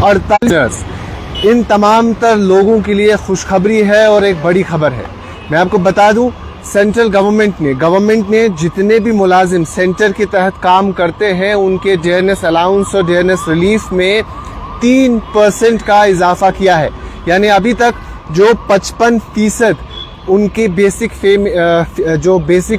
48। इन तमाम तर लोगों के लिए खुशखबरी है और एक बड़ी खबर है। मैं आपको बता दूं, सेंट्रल गवर्नमेंट ने जितने भी मुलाजिम सेंटर के तहत काम करते हैं उनके DNS अलाउंस और DNS रिलीफ में 3% का इजाफा किया है। यानी अभी तक जो 55% उनके बेसिक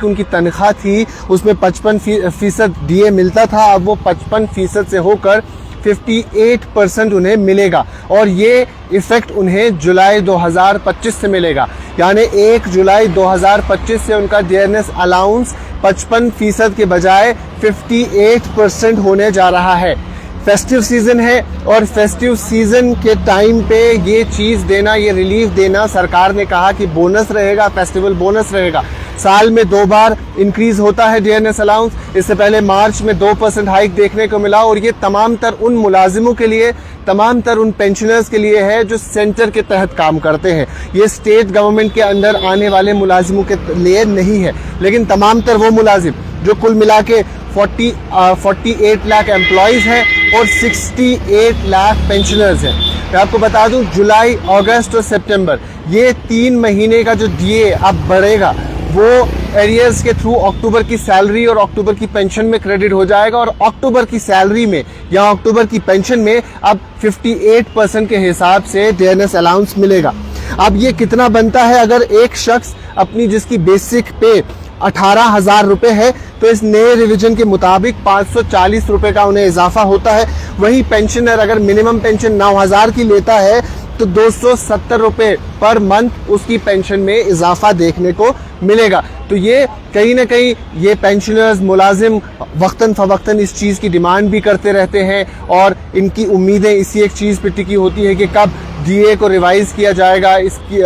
उनकी तनख्वाह थी उसमें 55% DA मिलता था, अब वो 55% से होकर 58% उन्हें मिलेगा और ये इफेक्ट उन्हें जुलाई 2025 से मिलेगा। यानी 1 जुलाई 2025 से उनका DNS अलाउंस 55% के बजाय 58% होने जा रहा है। फेस्टिव सीजन है और फेस्टिव सीजन के टाइम पे ये चीज देना, ये रिलीफ देना, सरकार ने कहा कि बोनस रहेगा, फेस्टिवल बोनस रहेगा। साल में 2 बार इंक्रीज होता है DNS अलाउंस। इससे पहले मार्च में 2% हाइक देखने को मिला और ये तमाम तर उन मुलाजिमों के लिए, तमाम तर उन पेंशनर्स के लिए है जो सेंटर के तहत काम करते हैं। ये स्टेट गवर्नमेंट के अंदर आने वाले मुलाजिमों के लिए नहीं है, लेकिन तमाम तर वो मुलाजिम जो कुल मिला के 48 लाख एम्प्लॉयज हैं और 68 लाख पेंशनर्स हैं। मैं आपको बता दूं, जुलाई, अगस्त और सितंबर ये 3 महीने का जो DA अब बढ़ेगा वो एरियर्स के थ्रू अक्टूबर की सैलरी और अक्टूबर की पेंशन में क्रेडिट हो जाएगा और अक्टूबर की सैलरी में या अक्टूबर की पेंशन में अब 58% के हिसाब से DNS अलाउंस मिलेगा। अब ये कितना बनता है? अगर एक शख्स अपनी जिसकी बेसिक पे 18,000 रुपए है तो इस नए रिवीजन के मुताबिक 540 रुपए का उन्हें इजाफा होता है। वही पेंशनर अगर मिनिमम पेंशन 9,000 की लेता है तो 270 रुपए पर मंथ उसकी पेंशन में इजाफा देखने को मिलेगा। तो ये कहीं ना कहीं ये पेंशनर्स, मुलाजिम वक्तन फवक्तन इस चीज़ की डिमांड भी करते रहते हैं और इनकी उम्मीदें इसी एक चीज़ पे टिकी होती है कि कब DA को रिवाइज किया जाएगा, इसकी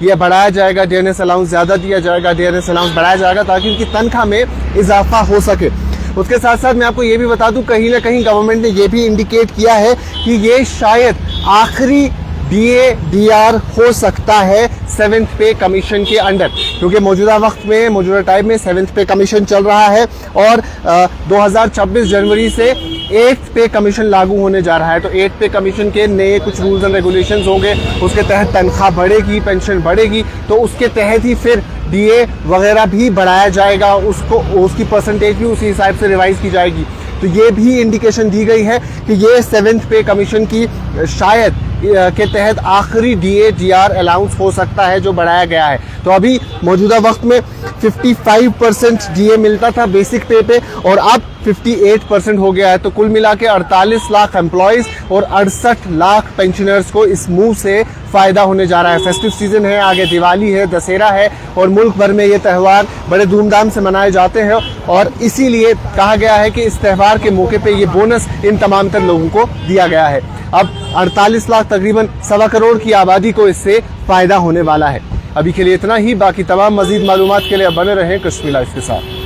ये बढ़ाया जाएगा, DNS अलाउंस ज़्यादा दिया जाएगा, DNS अलाउंस बढ़ाया जाएगा ताकि उनकी तनख्वाह में इजाफा हो सके। उसके साथ साथ मैं आपको ये भी बता दूं, कहीं ना कहीं गवर्नमेंट ने ये भी इंडिकेट किया है कि ये शायद आखिरी DA/DR हो सकता है 7th पे कमीशन के अंडर, क्योंकि मौजूदा वक्त में, मौजूदा टाइम में 7th पे कमीशन चल रहा है और 2026 जनवरी से 8th पे कमीशन लागू होने जा रहा है। तो 8th पे कमीशन के नए कुछ रूल्स एंड रेगुलेशंस होंगे, उसके तहत तनख्वाह बढ़ेगी, पेंशन बढ़ेगी, तो उसके तहत ही फिर DA वगैरह भी बढ़ाया जाएगा, उसको उसकी परसेंटेज भी उसी हिसाब से रिवाइज की जाएगी। तो ये भी इंडिकेशन दी गई है कि ये 7th पे कमीशन की शायद के तहत आखिरी DA/DR अलाउंस हो सकता है जो बढ़ाया गया है। तो अभी मौजूदा वक्त में 55% DA मिलता था बेसिक पे पे और अब 58% हो गया है। तो कुल मिला के 48 लाख एम्प्लॉयज और 68 लाख पेंशनर्स को इस मूव से फायदा होने जा रहा है। फेस्टिव सीजन है, आगे दिवाली है, दशहरा है और मुल्क भर में ये त्यौहार बड़े धूमधाम से मनाए जाते हैं और इसीलिए कहा गया है कि इस त्यौहार के मौके पे ये बोनस इन तमाम तर लोगों को दिया गया है। अब 48 लाख, तकरीबन 1.25 करोड़ की आबादी को इससे फायदा होने वाला है। अभी के लिए इतना ही। बाकी तमाम मजीद मालूमात के लिए बने रहें कश्मीर लाइफ के साथ।